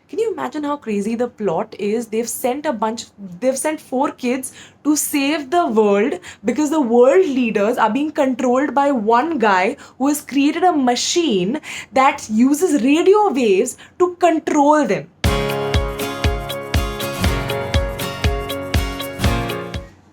Can you imagine how crazy the plot is? They've sent 4 kids to save the world because the world leaders are being controlled by one guy who has created a machine that uses radio waves to control them.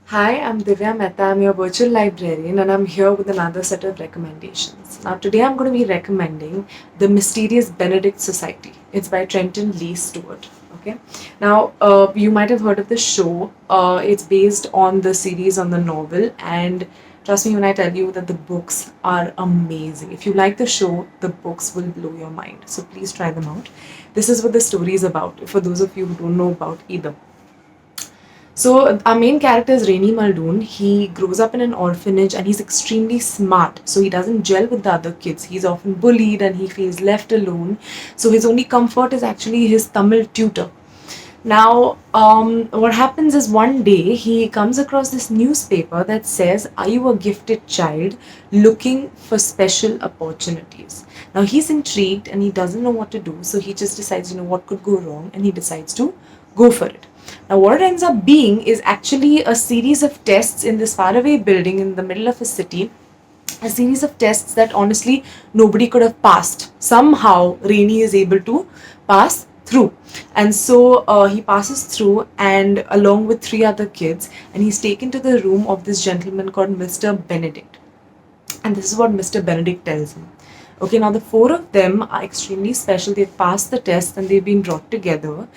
Hi, I'm Divya Mehta. I'm your virtual librarian, and I'm here with another set of recommendations. Now, today I'm going to be recommending The Mysterious Benedict Society. It's by Trenton Lee Stewart. Okay. Now, you might have heard of the show. It's based on the series on the novel, and trust me when I tell you that the books are amazing. If you like the show, the books will blow your mind. So please try them out. This is what the story is about, for those of you who don't know about either. So our main character is Rainy Muldoon. He grows up in an orphanage and he's extremely smart. So he doesn't gel with the other kids. He's often bullied and he feels left alone. So his only comfort is actually his Tamil tutor. Now, what happens is one day he comes across this newspaper that says, "Are you a gifted child looking for special opportunities?" Now he's intrigued and he doesn't know what to do. So he just decides, what could go wrong, and he decides to go for it. Now, what it ends up being is actually a series of tests in this faraway building in the middle of a city. A series of tests that honestly nobody could have passed. Somehow, Rainy is able to pass through. And so he passes through, and along with 3 other kids, and he's taken to the room of this gentleman called Mr. Benedict. And this is what Mr. Benedict tells him. Okay, now the 4 of them are extremely special. They've passed the test and they've been brought together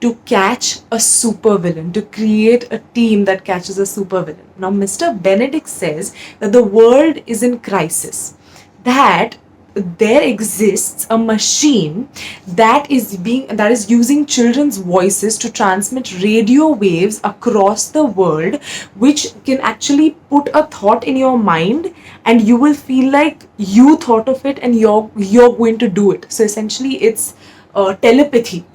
to catch a supervillain, to create a team that catches a supervillain. Now, Mr. Benedict says that the world is in crisis, that there exists a machine that is using children's voices to transmit radio waves across the world, which can actually put a thought in your mind and you will feel like you thought of it and you're going to do it. So essentially it's telepathy,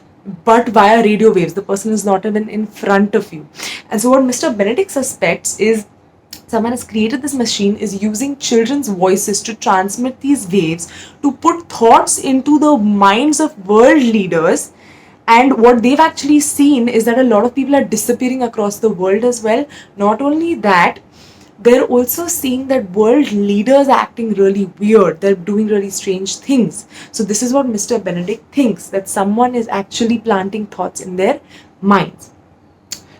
but via radio waves. The person is not even in front of you. And so what Mr. Benedict suspects is someone has created this machine, is using children's voices to transmit these waves, to put thoughts into the minds of world leaders. And what they've actually seen is that a lot of people are disappearing across the world as well. Not only that, they're also seeing that world leaders are acting really weird. They're doing really strange things. So this is what Mr. Benedict thinks, that someone is actually planting thoughts in their minds.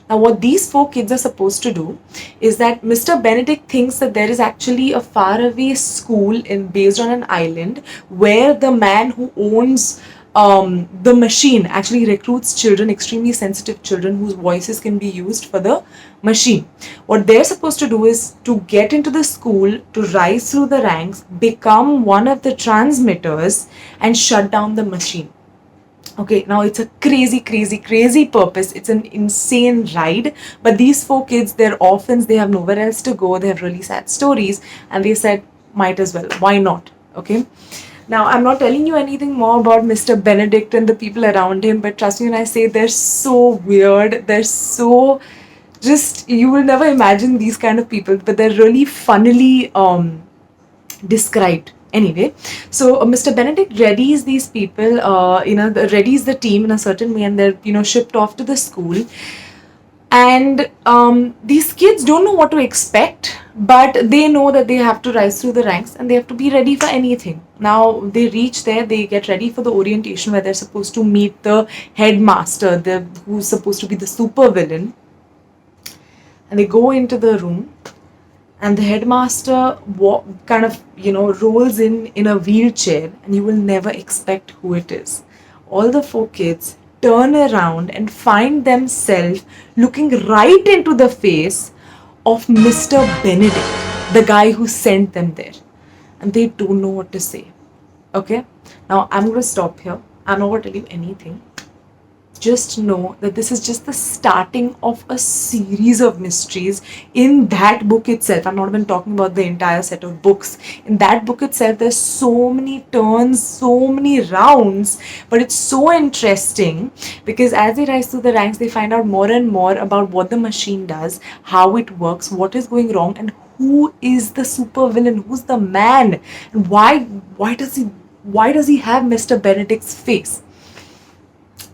Now, what these 4 kids are supposed to do is that Mr. Benedict thinks that there is actually a faraway school based on an island where the man who owns the machine actually recruits children, extremely sensitive children whose voices can be used for the machine. What they're supposed to do is to get into the school, to rise through the ranks, become one of the transmitters, and shut down the machine. Okay, now it's a crazy purpose. It's an insane ride. But these 4 kids, they're orphans, they have nowhere else to go, they have really sad stories, and they said, might as well, why not? Okay. Now, I'm not telling you anything more about Mr. Benedict and the people around him, but trust me when I say they're so weird, they're so just, you will never imagine these kind of people, but they're really funnily described. Anyway, so Mr. Benedict readies these people, readies the team in a certain way, and they're, shipped off to the school. And these kids don't know what to expect, but they know that they have to rise through the ranks and they have to be ready for anything. Now, they reach there, they get ready for the orientation where they're supposed to meet the headmaster, who's supposed to be the supervillain. And they go into the room, and the headmaster rolls in a wheelchair, and you will never expect who it is. All the 4 kids turn around and find themselves looking right into the face of Mr. Benedict, the guy who sent them there, and they don't know what to say. Okay, now I'm going to stop here. I'm not going to tell you anything. Just know that this is just the starting of a series of mysteries in that book itself. I'm not even talking about the entire set of books. In that book itself, there's so many turns, so many rounds, but it's so interesting because as they rise through the ranks, they find out more and more about what the machine does, how it works, what is going wrong, and who is the supervillain, who's the man, and why does he have Mr. Benedict's face.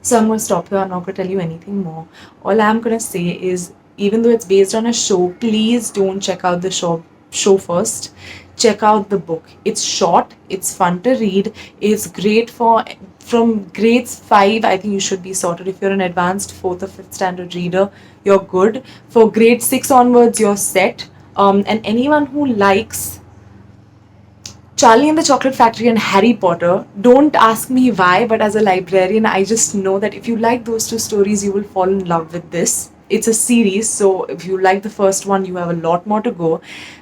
So I'm going to stop here. I'm not going to tell you anything more. All I'm going to say is, even though it's based on a show, please don't check out the show first. Check out the book. It's short. It's fun to read. It's great for from grades 5. I think you should be sorted. If you're an advanced fourth or fifth standard reader, you're good. For grade 6 onwards, you're set. And anyone who likes Charlie and the Chocolate Factory and Harry Potter, don't ask me why, but as a librarian, I just know that if you like those two stories, you will fall in love with this. It's a series, so if you like the first one, you have a lot more to go.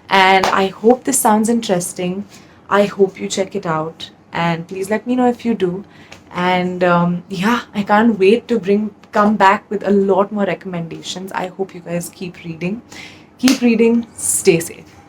And I hope this sounds interesting. I hope you check it out. And please let me know if you do. And yeah, I can't wait to come back with a lot more recommendations. I hope you guys keep reading. Keep reading. Stay safe.